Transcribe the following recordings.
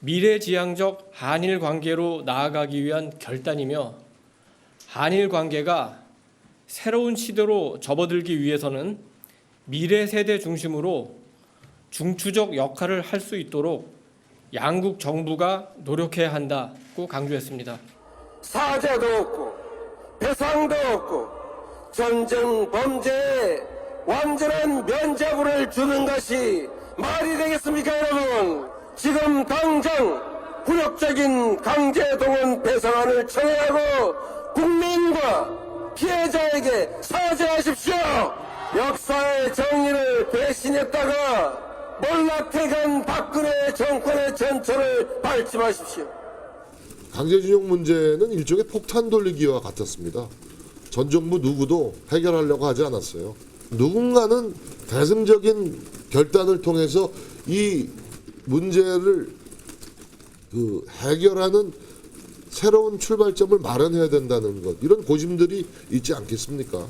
미래지향적 한일 관계로 나아가기 위한 결단이며 한일 관계가 새로운 시대로 접어들기 위해서는 미래 세대 중심으로 중추적 역할을 할 수 있도록 양국 정부가 노력해야 한다고 강조했습니다. 사죄도 없고 배상도 없고 전쟁 범죄에 완전한 면죄부를 주는 것이 말이 되겠습니까, 여러분? 지금 당장 굴욕적인 강제동원 배상안을 청해하고 국민과 피해자에게 사죄하십시오. 역사의 정의를 배신했다가 몰락해간 박근혜 정권의 전철을 밟지 마십시오. 강제징용 문제는 일종의 폭탄 돌리기와 같았습니다. 전 정부 누구도 해결하려고 하지 않았어요. 누군가는 대승적인 결단을 통해서 이 문제를 해결하는 새로운 출발점을 마련해야 된다는 것, 이런 고심들이 있지 않겠습니까?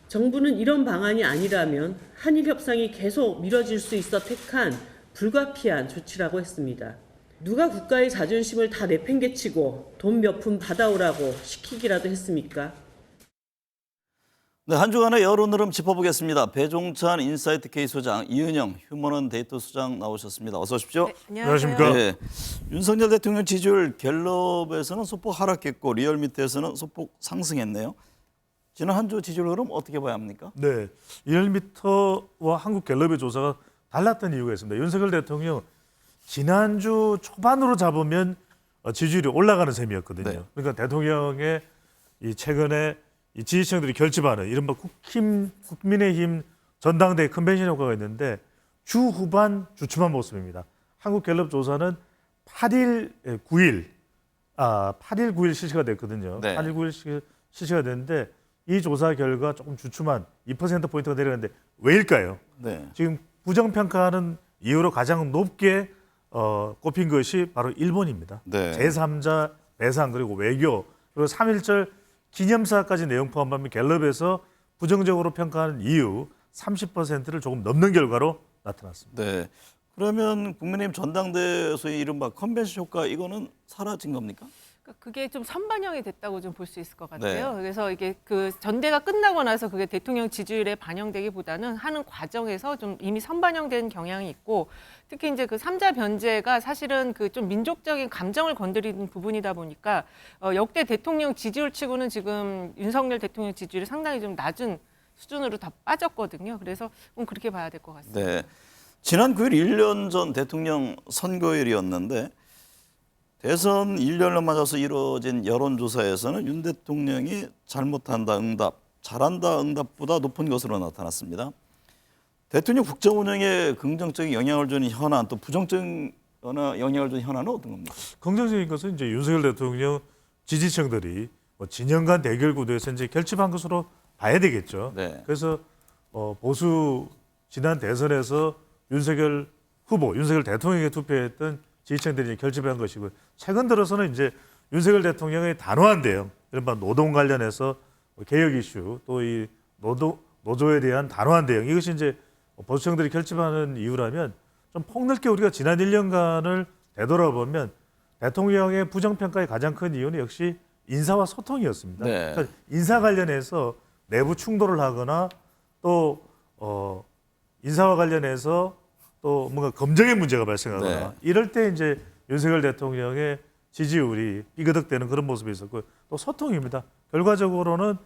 정부는 이런 방안이 아니라면 한일 협상이 계속 미뤄질 수 있어 택한 불가피한 조치라고 했습니다. 누가 국가의 자존심을 다 내팽개치고 돈 몇 푼 받아오라고 시키기라도 했습니까? 네, 한 주간의 여론 흐름 짚어보겠습니다. 배종찬 인사이트 K 소장, 이은영 휴먼원 데이터 소장 나오셨습니다. 어서 오십시오. 네, 안녕하십니까. 네, 윤석열 대통령 지지율 갤럽에서는 소폭 하락했고 리얼미터에서는 소폭 상승했네요. 지난 한 주 지지율 흐름 어떻게 봐야 합니까? 네, 리얼미터와 한국갤럽의 조사가 달랐던 이유가 있습니다. 윤석열 대통령 지난주 초반으로 잡으면 지지율이 올라가는 셈이었거든요. 네. 그러니까 대통령의 이 최근에 이 지지층들이 결집하는 이른바 국민의힘 전당대회 컨벤션 효과가 있는데 주 후반 주춤한 모습입니다. 한국갤럽 조사는 8일 9일 실시가 됐거든요. 네. 8일 9일 실시가 됐는데 이 조사 결과 조금 주춤한 2%포인트가 내려갔는데 왜일까요? 네. 지금 부정평가하는 이유로 가장 높게 꼽힌 것이 바로 일본입니다. 네. 제3자 배상 그리고 외교 그리고 3.1절 기념사까지 내용 포함하면 갤럽에서 부정적으로 평가하는 이유 30%를 조금 넘는 결과로 나타났습니다. 네. 그러면 국민의힘 전당대회에서의 이른바 컨벤션 효과 이거는 사라진 겁니까? 그게 좀 선반영이 됐다고 좀 볼 수 있을 것 같아요. 네. 그래서 이게 그 전대가 끝나고 나서 그게 대통령 지지율에 반영되기보다는 하는 과정에서 좀 이미 선반영된 경향이 있고 특히 이제 그 3자 변제가 사실은 그 좀 민족적인 감정을 건드리는 부분이다 보니까 역대 대통령 지지율 치고는 지금 윤석열 대통령 지지율이 상당히 좀 낮은 수준으로 다 빠졌거든요. 그래서 그렇게 봐야 될 것 같습니다. 네. 지난 9일 1년 전 대통령 선거일이었는데 대선 1년을 맞아서 이루어진 여론조사에서는 윤 대통령이 잘못한다 응답, 잘한다 응답보다 높은 것으로 나타났습니다. 대통령 국정 운영에 긍정적인 영향을 주는 현안, 또 부정적인 영향을 주는 현안은 어떤 겁니까? 긍정적인 것은 이제 윤석열 대통령 지지층들이 진영 간 대결 구도에서 이제 결집한 것으로 봐야 되겠죠. 네. 그래서 보수 지난 대선에서 윤석열 후보, 윤석열 대통령에게 투표했던 지지층들이 결집한 것이고 최근 들어서는 이제 윤석열 대통령의 단호한 대응, 이른바 노동 관련해서 개혁 이슈 또 이 노조에 대한 단호한 대응 이것이 이제 보수층들이 결집하는 이유라면 좀 폭넓게 우리가 지난 1년간을 되돌아보면 대통령의 부정평가의 가장 큰 이유는 역시 인사와 소통이었습니다. 네. 그러니까 인사 관련해서 내부 충돌을 하거나 또 인사와 관련해서 또 뭔가 검증의 문제가 발생하거나 네. 이럴 때 이제 윤석열 대통령의 지지율이 삐그덕대는 그런 모습이 있었고 또 소통입니다. 결과적으로는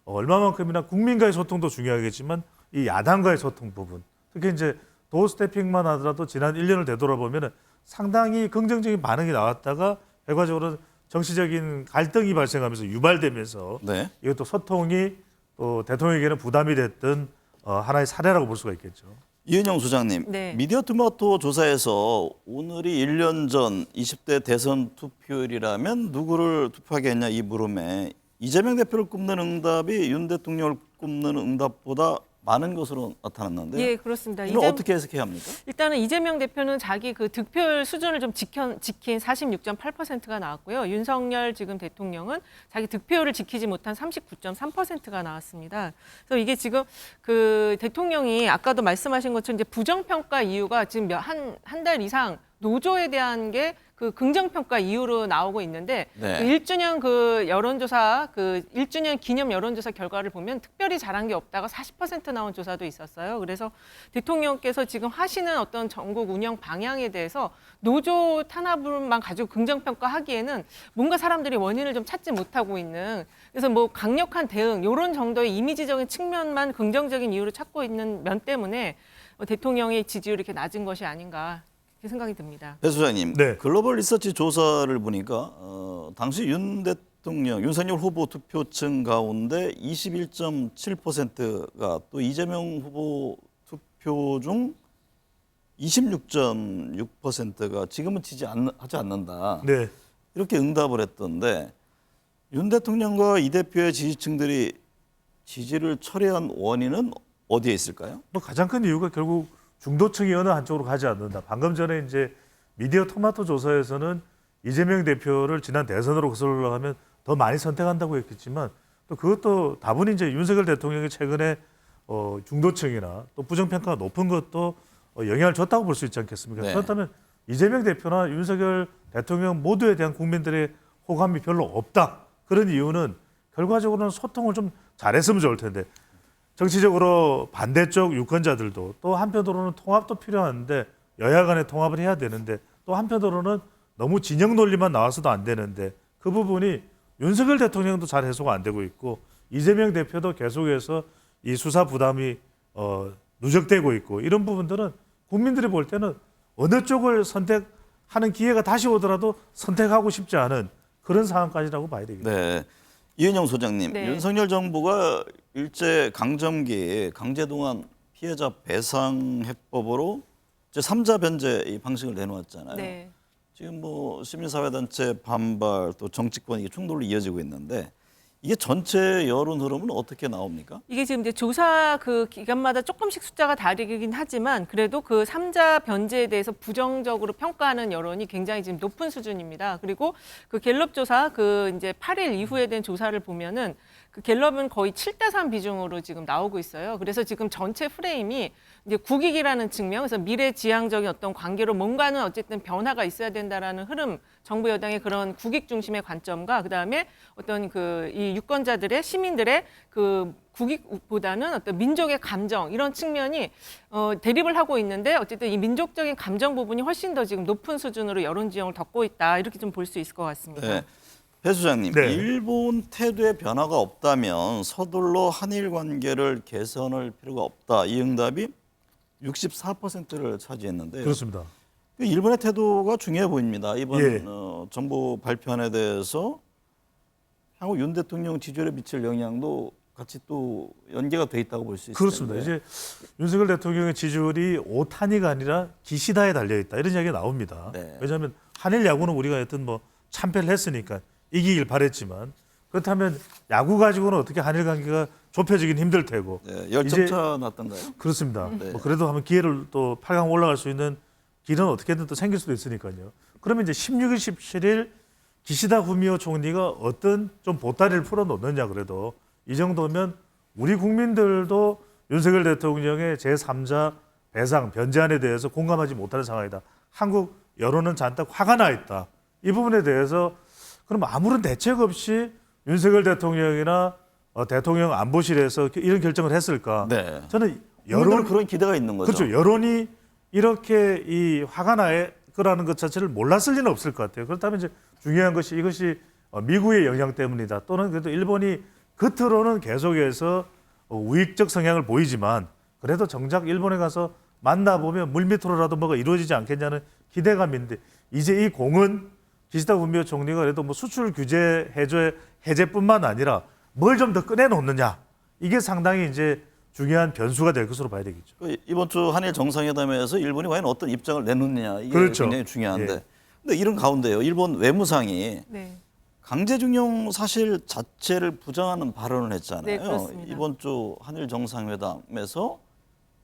얼마만큼이나 국민과의 소통도 중요하겠지만 이 야당과의 소통 부분 특히 이제 도어스태핑만 하더라도 지난 1년을 되돌아보면 상당히 긍정적인 반응이 나왔다가 결과적으로 정치적인 갈등이 발생하면서 유발되면서 네. 이것도 소통이 또 대통령에게는 부담이 됐던 하나의 사례라고 볼 수가 있겠죠. 이은영 소장님, 네. 미디어토마토 조사에서 오늘이 1년 전 20대 대선 투표율이라면 누구를 투표하겠냐 이 물음에 이재명 대표를 꼽는 응답이 윤 대통령을 꼽는 응답보다 많은 것으로 나타났는데 예, 그렇습니다. 이걸 어떻게 해석해야 합니까? 일단은 이재명 대표는 자기 그 득표율 수준을 좀 지킨 46.8%가 나왔고요. 윤석열 지금 대통령은 자기 득표율을 지키지 못한 39.3%가 나왔습니다. 그래서 이게 지금 그 대통령이 아까도 말씀하신 것처럼 이제 부정평가 이유가 지금 한 달 이상 노조에 대한 게 그 긍정평가 이유로 나오고 있는데 네. 그 1주년 그 여론조사 그 1주년 기념 여론조사 결과를 보면 특별히 잘한 게 없다가 40% 나온 조사도 있었어요. 그래서 대통령께서 지금 하시는 어떤 전국 운영 방향에 대해서 노조 탄압만 가지고 긍정평가하기에는 뭔가 사람들이 원인을 좀 찾지 못하고 있는, 그래서 뭐 강력한 대응 이런 정도의 이미지적인 측면만 긍정적인 이유로 찾고 있는 면 때문에 대통령의 지지율이 이렇게 낮은 것이 아닌가 이렇게 생각이 듭니다. 배 소장님, 네. 글로벌 리서치 조사를 보니까 당시 윤 대통령, 윤석열 후보 투표층 가운데 21.7%가 또 이재명 후보 투표 중 26.6%가 지금은 하지 않는다. 네. 이렇게 응답을 했던데 윤 대통령과 이 대표의 지지층들이 지지를 철회한 원인은 어디에 있을까요? 뭐 가장 큰 이유가 결국 중도층이 어느 한쪽으로 가지 않는다. 방금 전에 이제 미디어 토마토 조사에서는 이재명 대표를 지난 대선으로 거슬러 가면 더 많이 선택한다고 했겠지만 또 그것도 다분히 이제 윤석열 대통령이 최근에 중도층이나 또 부정평가가 높은 것도 영향을 줬다고 볼 수 있지 않겠습니까? 네. 그렇다면 이재명 대표나 윤석열 대통령 모두에 대한 국민들의 호감이 별로 없다. 그런 이유는 결과적으로는 소통을 좀 잘했으면 좋을 텐데 정치적으로 반대쪽 유권자들도 또 한편으로는 통합도 필요한데 여야 간의 통합을 해야 되는데 또 한편으로는 너무 진영 논리만 나와서도 안 되는데 그 부분이 윤석열 대통령도 잘 해소가 안 되고 있고 이재명 대표도 계속해서 이 수사 부담이 누적되고 있고 이런 부분들은 국민들이 볼 때는 어느 쪽을 선택하는 기회가 다시 오더라도 선택하고 싶지 않은 그런 상황까지라고 봐야 되겠죠. 네. 이은영 소장님, 네. 윤석열 정부가 일제 강점기 강제동원 피해자 배상 해법으로 이제 3자 변제 이 방식을 내놓았잖아요. 네. 지금 뭐 시민사회단체 반발 또 정치권 이게 충돌로 이어지고 있는데 이게 전체 여론 흐름은 어떻게 나옵니까? 이게 지금 이제 조사 그 기간마다 조금씩 숫자가 다르긴 하지만 그래도 그 3자 변제에 대해서 부정적으로 평가하는 여론이 굉장히 지금 높은 수준입니다. 그리고 그 갤럽 조사 그 이제 8일 이후에 된 조사를 보면은 그 갤럽은 거의 7대3 비중으로 지금 나오고 있어요. 그래서 지금 전체 프레임이 이제 국익이라는 측면, 그래서 미래지향적인 어떤 관계로 뭔가는 어쨌든 변화가 있어야 된다라는 흐름, 정부 여당의 그런 국익 중심의 관점과 그다음에 어떤 그 이 유권자들의 시민들의 그 국익보다는 어떤 민족의 감정 이런 측면이 대립을 하고 있는데 어쨌든 이 민족적인 감정 부분이 훨씬 더 지금 높은 수준으로 여론 지형을 덮고 있다 이렇게 좀 볼 수 있을 것 같습니다. 네. 배 소장님, 네. 일본 태도에 변화가 없다면 서둘러 한일 관계를 개선할 필요가 없다. 이 응답이 64%를 차지했는데요. 그렇습니다. 일본의 태도가 중요해 보입니다. 이번 예. 정부 발표안에 대해서 향후 윤 대통령 지지율에 미칠 영향도 같이 또 연계가 돼 있다고 볼 수 있습니다. 그렇습니다. 이제 윤석열 대통령의 지지율이 오타니가 아니라 기시다에 달려 있다 이런 이야기가 나옵니다. 네. 왜냐하면 한일 야구는 우리가 하여튼 뭐 참패를 했으니까 이기길 바랬지만 그렇다면 야구 가지고는 어떻게 한일 관계가 좁혀지긴 힘들 테고. 네, 10점 이제 차 났던가요? 그렇습니다. 네. 뭐 그래도 한번 기회를 또 8강 올라갈 수 있는 길은 어떻게든 또 생길 수도 있으니까요. 그러면 이제 16일, 17일 기시다 후미오 총리가 어떤 좀 보따리를 풀어놓느냐 그래도 이 정도면 우리 국민들도 윤석열 대통령의 제3자 배상 변제안에 대해서 공감하지 못하는 상황이다. 한국 여론은 잔뜩 화가 나 있다. 이 부분에 대해서 그럼 아무런 대책 없이 윤석열 대통령이나 대통령 안보실에서 이런 결정을 했을까? 네. 저는 여론 그런 기대가 있는 거죠. 그렇죠. 여론이 이렇게 이 화가 날 거라는 것 자체를 몰랐을 리는 없을 것 같아요. 그렇다면 이제 중요한 것이 이것이 미국의 영향 때문이다. 또는 그래도 일본이 겉으로는 계속해서 우익적 성향을 보이지만 그래도 정작 일본에 가서 만나보면 물밑으로라도 뭐가 이루어지지 않겠냐는 기대감인데 이제 이 공은 기시다 후미오 총리가 그래도 뭐 수출 규제 해제뿐만 아니라 뭘 좀 더 꺼내놓느냐 이게 상당히 이제 중요한 변수가 될 것으로 봐야 되겠죠. 이번 주 한일 정상회담에서 일본이 과연 어떤 입장을 내놓느냐 이게 그렇죠. 굉장히 중요한데. 예. 근데 이런 가운데요. 일본 외무상이 네. 강제징용 사실 자체를 부정하는 발언을 했잖아요. 네, 그렇습니다. 이번 주 한일 정상회담에서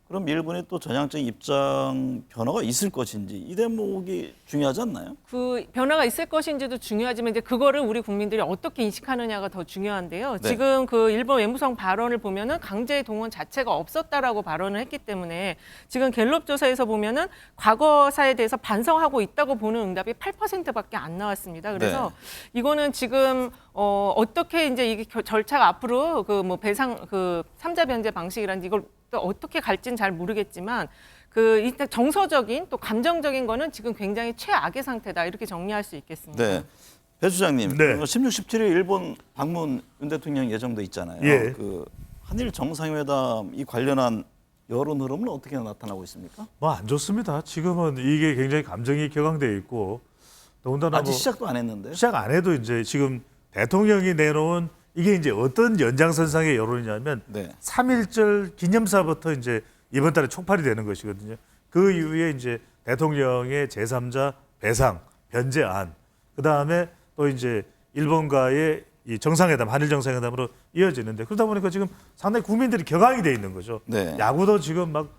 그럼 일본의 또 전향적 입장 변화가 있을 것인지 이 대목이 중요하지 않나요? 그 변화가 있을 것인지도 중요하지만 이제 그거를 우리 국민들이 어떻게 인식하느냐가 더 중요한데요. 네. 지금 그 일본 외무성 발언을 보면은 강제 동원 자체가 없었다라고 발언을 했기 때문에 지금 갤럽 조사에서 보면은 과거사에 대해서 반성하고 있다고 보는 응답이 8%밖에 안 나왔습니다. 그래서 이거는 지금 어떻게 이제 이게 절차가 앞으로 그 뭐 배상 그 3자 변제 방식이라든지 이걸 또 어떻게 갈지는 잘 모르겠지만 그 일단 정서적인 또 감정적인 거는 지금 굉장히 최악의 상태다 이렇게 정리할 수 있겠습니다. 네. 배 수장님, 네. 16, 17일 일본 방문 윤 대통령 예정돼 있잖아요. 예. 그 한일 정상회담 이 관련한 여론 흐름은 어떻게 나타나고 있습니까? 뭐 안 좋습니다. 지금은 이게 굉장히 감정이 격앙돼 있고 더군다나 아직 뭐 시작도 안 했는데. 시작 안 해도 이제 지금 대통령이 내놓은 이게 이제 어떤 연장선상의 여론이냐면 네. 3.1절 기념사부터 이제 이번 달에 촉발이 되는 것이거든요. 그 이후에 이제 대통령의 제3자 배상, 변제안, 그 다음에 또 이제 일본과의 이 정상회담, 한일 정상회담으로 이어지는데 그러다 보니까 지금 상당히 국민들이 격앙이 돼 있는 거죠. 네. 야구도 지금 막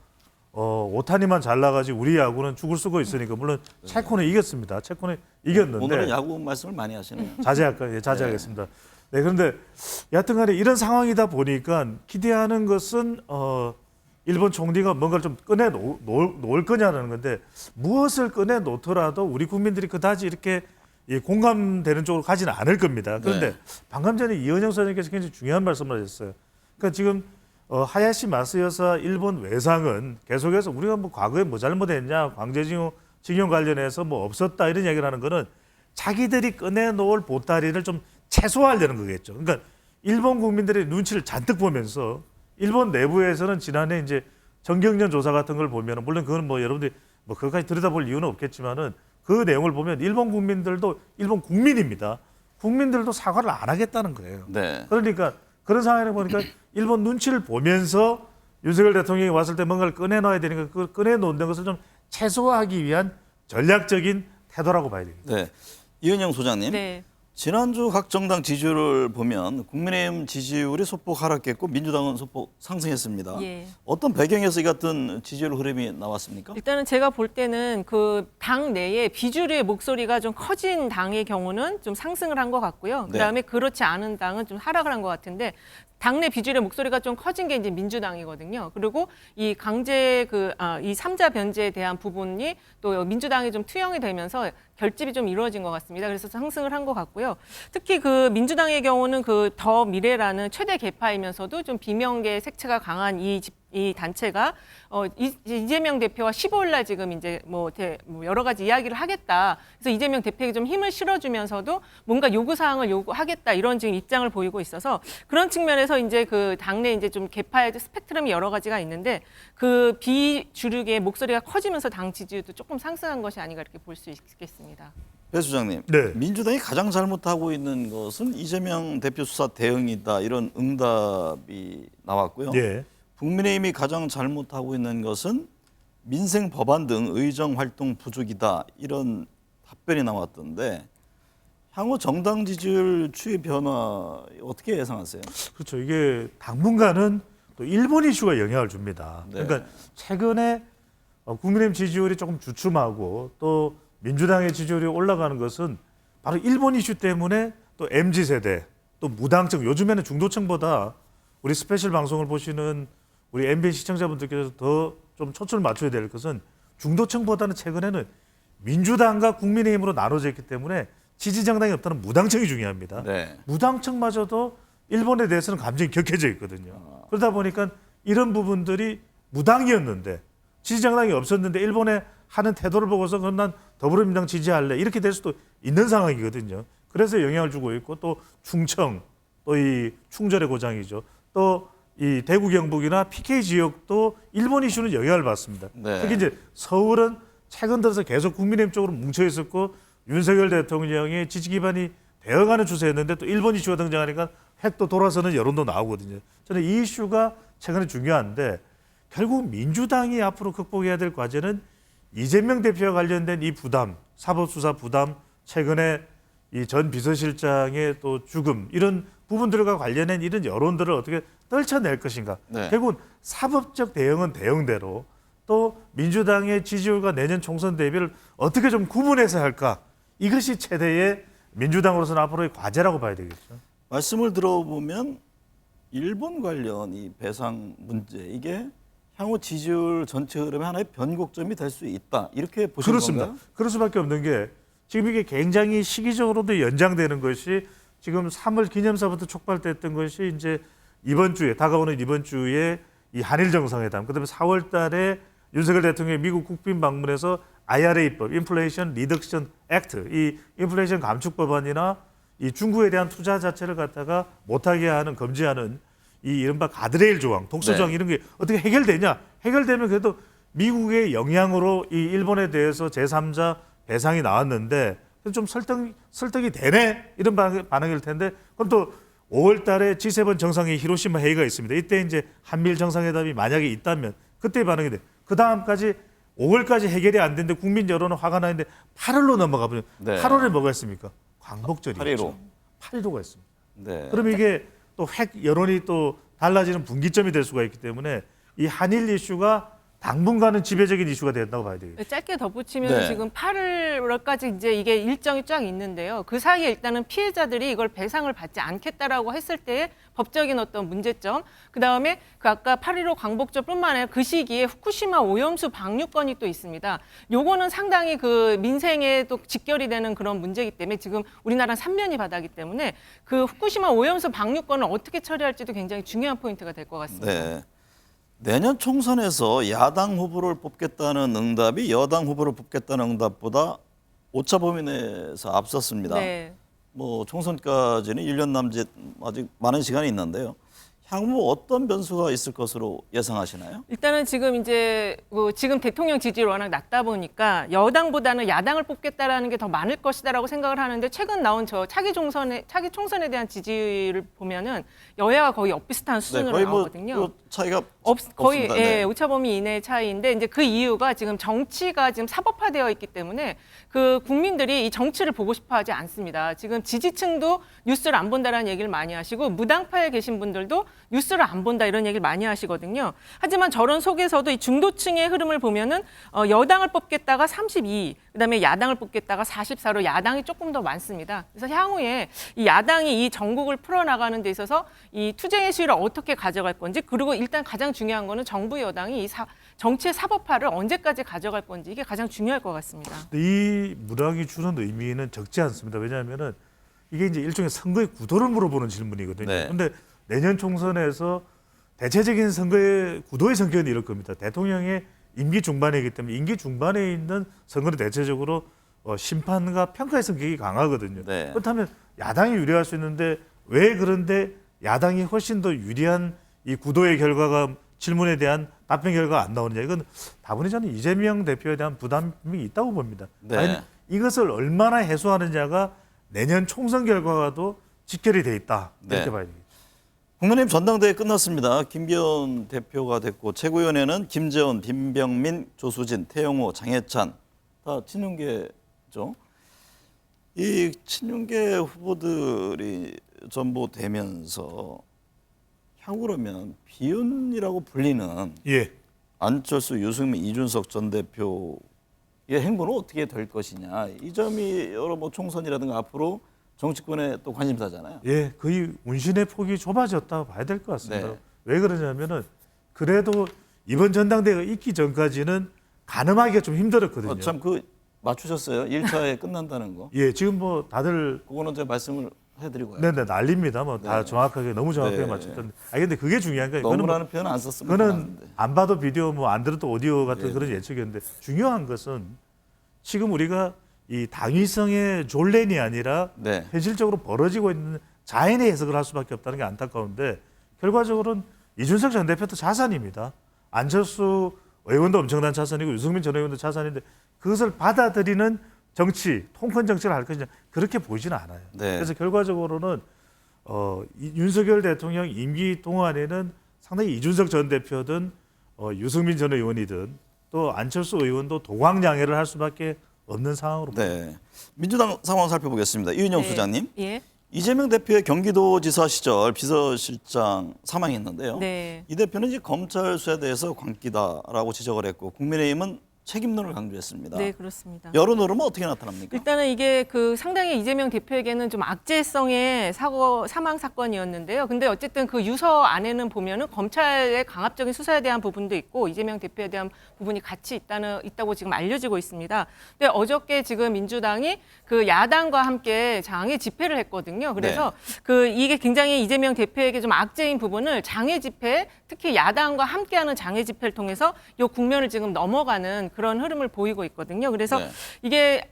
오타니만 잘 나가지 우리 야구는 죽을 쓰고 있으니까 물론 체코는 이겼습니다. 체코는 이겼는데 오늘은 야구 말씀을 많이 하시네요. 자제하겠습니다. 네, 그런데 여하튼간에 이런 상황이다 보니까 기대하는 것은 일본 총리가 뭔가를 좀 꺼내 놓을 거냐는 건데 무엇을 꺼내 놓더라도 우리 국민들이 그다지 이렇게 공감되는 쪽으로 가지는 않을 겁니다. 그런데 방금 전에 이은영 선생님께서 굉장히 중요한 말씀을 하셨어요. 그러니까 지금 하야시 마스요사 일본 외상은 계속해서 우리가 뭐 과거에 뭐 잘못했냐, 강제징용 관련해서 뭐 없었다 이런 얘기를 하는 거는 자기들이 꺼내 놓을 보따리를 좀 최소화하려는 거겠죠. 그러니까 일본 국민들의 눈치를 잔뜩 보면서 일본 내부에서는 지난해 이제 정경련 조사 같은 걸 보면 물론 그건 뭐 여러분들이 뭐 그것까지 들여다볼 이유는 없겠지만은 그 내용을 보면 일본 국민들도 일본 국민입니다. 국민들도 사과를 안 하겠다는 거예요. 네. 그러니까 그런 상황을 보니까 일본 눈치를 보면서 윤석열 대통령이 왔을 때 뭔가를 꺼내놔야 되니까 그걸 꺼내놓는 것을 좀 최소화하기 위한 전략적인 태도라고 봐야 됩니다. 네. 이은영 소장님. 네. 지난주 각 정당 지지율을 보면 국민의힘 지지율이 소폭 하락했고 민주당은 소폭 상승했습니다. 예. 어떤 배경에서 이 같은 지지율 흐름이 나왔습니까? 일단은 제가 볼 때는 그 당 내에 비주류의 목소리가 좀 커진 당의 경우는 좀 상승을 한 것 같고요. 그다음에 그렇지 않은 당은 좀 하락을 한 것 같은데 당내 비주류의 목소리가 좀 커진 게 이제 민주당이거든요. 그리고 이 강제 이 3자 변제에 대한 부분이 또 민주당이 좀 투영이 되면서 결집이 좀 이루어진 것 같습니다. 그래서 상승을 한 것 같고요. 특히 그 민주당의 경우는 그 더 미래라는 최대 계파이면서도 좀 비명계 색채가 강한 이 단체가 이재명 대표와 15일 날 지금 이제 뭐 여러 가지 이야기를 하겠다. 그래서 이재명 대표에게 좀 힘을 실어주면서도 뭔가 요구 사항을 요구하겠다 이런 지금 입장을 보이고 있어서 그런 측면에서 이제 그 당내 이제 좀 계파의 스펙트럼이 여러 가지가 있는데 그 비주류의 목소리가 커지면서 당 지지율도 조금 상승한 것이 아닌가 이렇게 볼 수 있겠습니다. 배 수장님, 네. 민주당이 가장 잘못하고 있는 것은 이재명 대표 수사 대응이다 이런 응답이 나왔고요. 예. 국민의힘이 가장 잘못하고 있는 것은 민생 법안 등 의정 활동 부족이다 이런 답변이 나왔던데 향후 정당 지지율 추이 변화 어떻게 예상하세요? 그렇죠. 이게 당분간은 또 일본 이슈가 영향을 줍니다. 네. 그러니까 최근에 국민의힘 지지율이 조금 주춤하고 또 민주당의 지지율이 올라가는 것은 바로 일본 이슈 때문에 또 MZ세대 또 무당층 요즘에는 중도층보다 우리 스페셜 방송을 보시는 우리 MBN 시청자분들께서 더 좀 초점을 맞춰야 될 것은 중도층보다는 최근에는 민주당과 국민의힘으로 나눠져 있기 때문에 지지 정당이 없다는 무당층이 중요합니다. 네. 무당층마저도 일본에 대해서는 감정이 격해져 있거든요. 그러다 보니까 이런 부분들이 무당이었는데 지지 정당이 없었는데 일본에 하는 태도를 보고서 그럼 난 더불어민주당 지지할래 이렇게 될 수도 있는 상황이거든요. 그래서 영향을 주고 있고 또 충청 또 이 충절의 고장이죠. 또 이 대구 경북이나 PK 지역도 일본 이슈는 영향을 받습니다. 네. 특히 이제 서울은 최근 들어서 계속 국민의힘 쪽으로 뭉쳐 있었고 윤석열 대통령이 지지 기반이 되어가는 추세였는데 또 일본 이슈가 등장하니까 획도 돌아서는 여론도 나오거든요. 저는 이 이슈가 최근에 중요한데 결국 민주당이 앞으로 극복해야 될 과제는 이재명 대표와 관련된 이 부담, 사법수사 부담, 최근에 이 전 비서실장의 또 죽음 이런 부분들과 관련된 이런 여론들을 어떻게 떨쳐낼 것인가. 네. 결국은 사법적 대응은 대응대로 또 민주당의 지지율과 내년 총선 대비를 어떻게 좀 구분해서 할까. 이것이 최대의 민주당으로서는 앞으로의 과제라고 봐야 되겠죠. 말씀을 들어보면 일본 관련 이 배상 문제 이게 향후 지지율 전체 흐름의 하나의 변곡점이 될 수 있다. 이렇게 보시는 그렇습니다. 건가요? 그럴 수밖에 없는 게 지금 이게 굉장히 시기적으로도 연장되는 것이 지금 3월 기념사부터 촉발됐던 것이 이제 이번 주에 다가오는 이번 주에 이 한일 정상회담 그다음에 4월 달에 윤석열 대통령이 미국 국빈 방문해서 IRA법, 인플레이션 리덕션 액트, 이 인플레이션 감축 법안이나 이 중국에 대한 투자 자체를 갖다가 못하게 하는 금지하는 이 이른바 가드레일 조항, 독소 조항 이런 게 어떻게 해결되냐? 해결되면 그래도 미국의 영향으로 이 일본에 대해서 제3자 배상이 나왔는데 좀 설득이 되네 이런 반응일 텐데 그럼 또 5월 달에 G7 정상회의 히로시마 회의가 있습니다. 이때 이제 한미일 정상회담이 만약에 있다면 그때 반응이 돼. 그 다음까지 5월까지 해결이 안 되는데 국민 여론은 화가 나는데 8월로 넘어가 버려. 네. 8월에 뭐가 있습니까? 광복절이죠. 8.15가 있습니다. 네. 그럼 이게 또 핵 여론이 또 달라지는 분기점이 될 수가 있기 때문에 이 한일 이슈가 당분간은 지배적인 이슈가 된다고 봐야 되겠죠. 짧게 덧붙이면 네. 지금 8월까지 이제 이게 일정이 쫙 있는데요. 그 사이에 일단은 피해자들이 이걸 배상을 받지 않겠다라고 했을 때의 법적인 어떤 문제점, 그 다음에 그 아까 8.15 광복절뿐만 아니라 그 시기에 후쿠시마 오염수 방류건이 또 있습니다. 요거는 상당히 그 민생에 또 직결이 되는 그런 문제이기 때문에 지금 우리나라는 3면이 바다기 때문에 그 후쿠시마 오염수 방류건을 어떻게 처리할지도 굉장히 중요한 포인트가 될 것 같습니다. 네. 내년 총선에서 야당 후보를 뽑겠다는 응답이 여당 후보를 뽑겠다는 응답보다 오차 범위 내에서 앞섰습니다. 네. 뭐 총선까지는 1년 남짓 아직 많은 시간이 있는데요. 향후 어떤 변수가 있을 것으로 예상하시나요? 일단은 지금 이제 지금 대통령 지지율이 워낙 낮다 보니까 여당보다는 야당을 뽑겠다라는 게 더 많을 것이다라고 생각을 하는데 최근 나온 저 차기 총선에 대한 지지율을 보면은 여야가 거의 엇비슷한 수준으로 거의 나오거든요. 뭐 차이가 거의 없습니다. 예, 네. 오차범위 이내의 차이인데 이제 그 이유가 지금 정치가 지금 사법화되어 있기 때문에 그 국민들이 이 정치를 보고 싶어하지 않습니다. 지금 지지층도 뉴스를 안 본다라는 얘기를 많이 하시고 무당파에 계신 분들도 뉴스를 안 본다 이런 얘기를 많이 하시거든요. 하지만 저런 속에서도 이 중도층의 흐름을 보면은 여당을 뽑겠다가 32, 그다음에 야당을 뽑겠다가 44로 야당이 조금 더 많습니다. 그래서 향후에 이 야당이 이 전국을 풀어나가는 데 있어서 이 투쟁의 시위를 어떻게 가져갈 건지 그리고 일단 가장 중요한 거는 정부 여당이 이 정치의 사법화를 언제까지 가져갈 건지 이게 가장 중요할 것 같습니다. 이 무당이 주는 의미는 적지 않습니다. 왜냐하면은 이게 이제 일종의 선거의 구도를 물어보는 질문이거든요. 네. 그런데 내년 총선에서 대체적인 선거의 구도의 성격은 이럴 겁니다. 대통령의 임기 중반이기 때문에 임기 중반에 있는 선거는 대체적으로 심판과 평가의 성격이 강하거든요. 네. 그렇다면 야당이 유리할 수 있는데 왜 그런데 야당이 훨씬 더 유리한 이 구도의 결과가 질문에 대한 답변 결과가 안 나오느냐. 이건 다분히 저는 이재명 대표에 대한 부담이 있다고 봅니다. 네. 과연 이것을 얼마나 해소하느냐가 내년 총선 결과와도 직결이 돼 있다. 이렇게 네. 봐야 되겠죠. 국민의힘 전당대회 끝났습니다. 김기현 대표가 됐고 최고위원회는 김재원, 김병민, 조수진, 태영호, 장해찬 다 친윤계죠. 이 친윤계 후보들이 전부 되면서 향후 그러면 비윤이라고 불리는 예. 안철수, 유승민, 이준석 전 대표의 행보는 어떻게 될 것이냐. 이 점이 여러 뭐 총선이라든가 앞으로 정치권의 또 관심사잖아요. 예, 거의 운신의 폭이 좁아졌다고 봐야 될 것 같습니다. 네. 왜 그러냐면은 그래도 이번 전당대회가 있기 전까지는 가늠하기가 좀 힘들었거든요. 참 그 맞추셨어요. 1차에 끝난다는 거. 예, 지금 뭐 다들 그거는 제가 말씀을 해드리고요. 네네 난립니다. 뭐 다 네. 정확하게 너무 정확하게 네. 맞췄던데. 아 근데 그게 중요한 거예요. 그거는 너무라는 표현 안 썼으면 그거는 좋았는데. 안 봐도 비디오 뭐 안 들어도 오디오 같은 네. 그런 예측이었는데 중요한 것은 지금 우리가 이 당위성의 졸렌이 아니라 네. 현실적으로 벌어지고 있는 자연의 해석을 할 수밖에 없다는 게 안타까운데 결과적으로는 이준석 전 대표도 자산입니다. 안철수 의원도 엄청난 자산이고 유승민 전 의원도 자산인데 그것을 받아들이는 정치, 통큰 정치를 할 것이냐 그렇게 보이지는 않아요. 네. 그래서 결과적으로는 윤석열 대통령 임기 동안에는 상당히 이준석 전 대표든 유승민 전 의원이든 또 안철수 의원도 도광양해를 할 수밖에 없는 상황으로 보입니다. 네. 민주당 상황 살펴보겠습니다. 이은영 네. 소장님. 예. 이재명 대표의 경기도지사 시절 비서실장 사망했는데요. 네. 이 대표는 이제 검찰 수사에 대해서 광기다라고 지적을 했고 국민의힘은 책임론을 강조했습니다. 네, 그렇습니다. 여론 흐름은 어떻게 나타납니까? 일단은 이게 그 상당히 이재명 대표에게는 좀 악재성의 사망 사건이었는데요. 근데 어쨌든 그 유서 안에는 보면은 검찰의 강압적인 수사에 대한 부분도 있고 이재명 대표에 대한 부분이 같이 있다고 지금 알려지고 있습니다. 근데 어저께 지금 민주당이 그 야당과 함께 장애 집회를 했거든요. 그래서 그 이게 굉장히 이재명 대표에게 좀 악재인 부분을 장애 집회, 특히 야당과 함께하는 장애 집회를 통해서 이 국면을 지금 넘어가는 그런 흐름을 보이고 있거든요. 그래서 네. 이게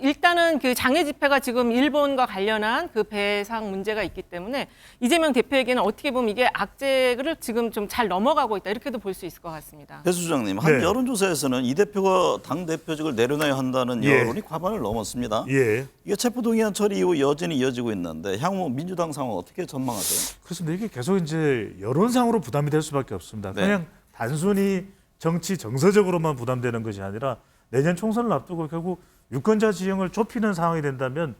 일단은 그 장애 집회가 지금 일본과 관련한 그 배상 문제가 있기 때문에 이재명 대표에게는 어떻게 보면 이게 악재를 지금 좀 잘 넘어가고 있다 이렇게도 볼 수 있을 것 같습니다. 배 수장님, 한 네. 여론조사에서는 이 대표가 당 대표직을 내려놔야 한다는 예. 여론이 과반을 넘었습니다. 예. 이게 체포동의안 처리 이후 여전히 이어지고 있는데 향후 민주당 상황 어떻게 전망하세요? 그렇습니다. 이게 계속 이제 여론상으로 부담이 될 수밖에 없습니다. 네. 그냥 단순히 정치 정서적으로만 부담되는 것이 아니라 내년 총선을 앞두고 결국 유권자 지형을 좁히는 상황이 된다면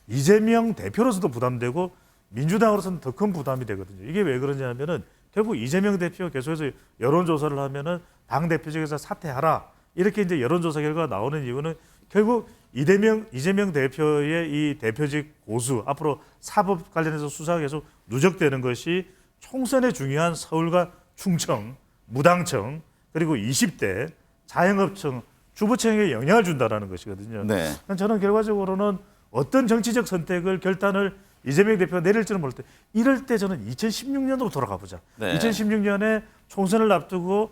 이재명 대표로서도 부담되고 민주당으로서는 더 큰 부담이 되거든요. 이게 왜 그러냐면은 결국 이재명 대표가 계속해서 여론조사를 하면은 당 대표직에서 사퇴하라 이렇게 이제 여론조사 결과가 나오는 이유는 결국 이재명 대표의 이 대표직 고수 앞으로 사법 관련해서 수사가 계속 누적되는 것이 총선에 중요한 서울과 충청, 무당청 그리고 20대 자영업청 주부청에게 영향을 준다라는 것이거든요. 네. 저는 결과적으로는 어떤 정치적 선택을 결단을 이재명 대표가 내릴지는 모를 때 이럴 때 저는 2016년으로 돌아가 보자. 네. 2016년에 총선을 앞두고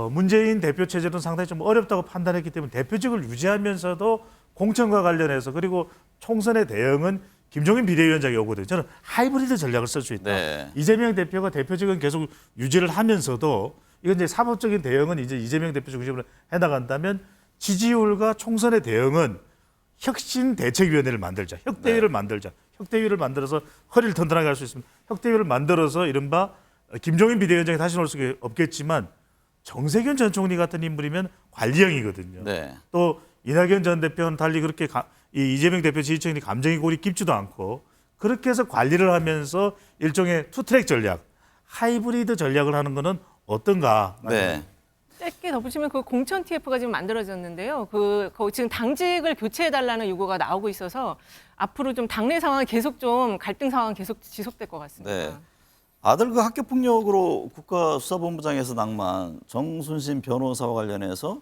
문재인 대표 체제는 상당히 좀 어렵다고 판단했기 때문에 대표직을 유지하면서도 공천과 관련해서 그리고 총선의 대응은 김종인 비대위원장이 오거든요. 저는 하이브리드 전략을 쓸 수 있다. 네. 이재명 대표가 대표직은 계속 유지를 하면서도 이건 이제 사법적인 대응은 이제 이재명 대표 중심으로 해나간다면 지지율과 총선의 대응은 혁신대책위원회를 만들자. 혁대위를 만들자. 혁대위를 만들어서 허리를 튼튼하게 할 수 있습니다. 혁대위를 만들어서 이른바 김종인 비대위원장이 다시 올 수 없겠지만 정세균 전 총리 같은 인물이면 관리형이거든요. 네. 또 이낙연 전 대표는 달리 그렇게 이 이재명 대표 지지층이 감정이 골이 깊지도 않고 그렇게 해서 관리를 하면서 일종의 투트랙 전략, 하이브리드 전략을 하는 거는 어떤가? 네. 짧게 덧붙이면 그 공천 TF가 지금 만들어졌는데요. 그 지금 당직을 교체해달라는 요구가 나오고 있어서 앞으로 좀 당내 상황이 계속 좀 갈등 상황 계속 지속될 것 같습니다. 네. 아들 그 학교 폭력으로 국가수사본부장에서 낙마한 정순신 변호사와 관련해서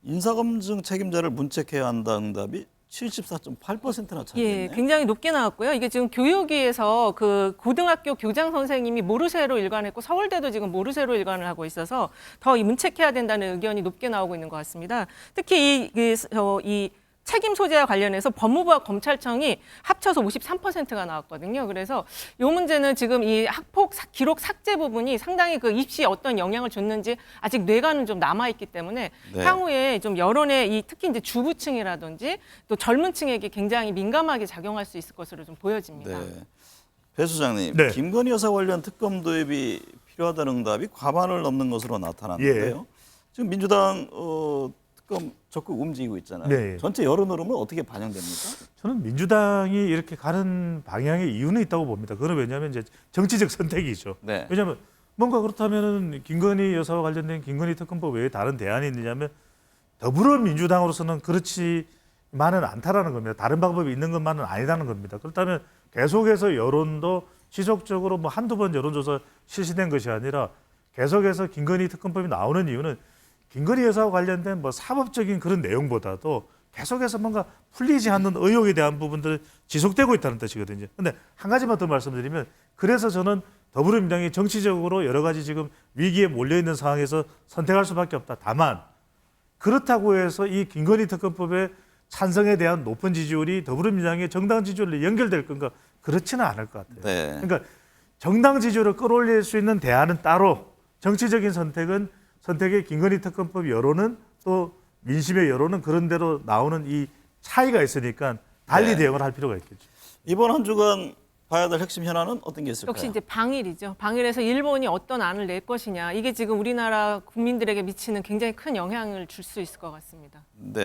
인사검증 책임자를 문책해야 한다 응답이 74.8%나 차지했네요. 예, 굉장히 높게 나왔고요. 이게 지금 교육위에서 그 고등학교 교장 선생님이 모르쇠로 일관했고 서울대도 지금 모르쇠로 일관을 하고 있어서 더 이 문책해야 된다는 의견이 높게 나오고 있는 것 같습니다. 특히 이 책임 소재와 관련해서 법무부와 검찰청이 합쳐서 53%가 나왔거든요. 그래서 이 문제는 지금 이 학폭 기록 삭제 부분이 상당히 그 입시에 어떤 영향을 줬는지 아직 뇌관은 좀 남아 있기 때문에 네. 향후에 좀 여론의 특히 이제 주부층이라든지 또 젊은 층에게 굉장히 민감하게 작용할 수 있을 것으로 좀 보여집니다. 네. 배 수장님, 네. 김건희 여사 관련 특검 도입이 필요하다는 응답이 과반을 넘는 것으로 나타났는데요. 지금 민주당 특검 적극 움직이고 있잖아요. 네. 전체 여론 흐름은 어떻게 반영됩니까? 저는 민주당이 이렇게 가는 방향의 이유는 있다고 봅니다. 그건 왜냐하면 이제 정치적 선택이죠. 네. 왜냐하면 뭔가 그렇다면은 김건희 여사와 관련된 김건희 특검법 외에 다른 대안이 있느냐면 더불어민주당으로서는 그렇지만은 않다라는 겁니다. 다른 방법이 있는 것만은 아니라는 겁니다. 그렇다면 계속해서 여론도 지속적으로 뭐 한두 번 여론조사 실시된 것이 아니라 계속해서 김건희 특검법이 나오는 이유는 김건희 여사와 관련된 뭐 사법적인 그런 내용보다도 계속해서 뭔가 풀리지 않는 의혹에 대한 부분들 지속되고 있다는 뜻이거든요. 그런데 한 가지만 더 말씀드리면 그래서 저는 더불어민주당이 정치적으로 여러 가지 지금 위기에 몰려 있는 상황에서 선택할 수밖에 없다. 다만 그렇다고 해서 이 김건희 특검법의 찬성에 대한 높은 지지율이 더불어민주당의 정당 지지율로 연결될 건가? 그렇지는 않을 것 같아요. 네. 그러니까 정당 지지율을 끌어올릴 수 있는 대안은 따로 정치적인 선택의 김건희 특검법 여론은 또 민심의 여론은 그런 대로 나오는 이 차이가 있으니까 달리 네. 대응을 할 필요가 있겠죠. 이번 한 주간 봐야 될 핵심 현안은 어떤 게 있을까요? 역시 이제 방일이죠. 방일에서 일본이 어떤 안을 낼 것이냐. 이게 지금 우리나라 국민들에게 미치는 굉장히 큰 영향을 줄 수 있을 것 같습니다. 네.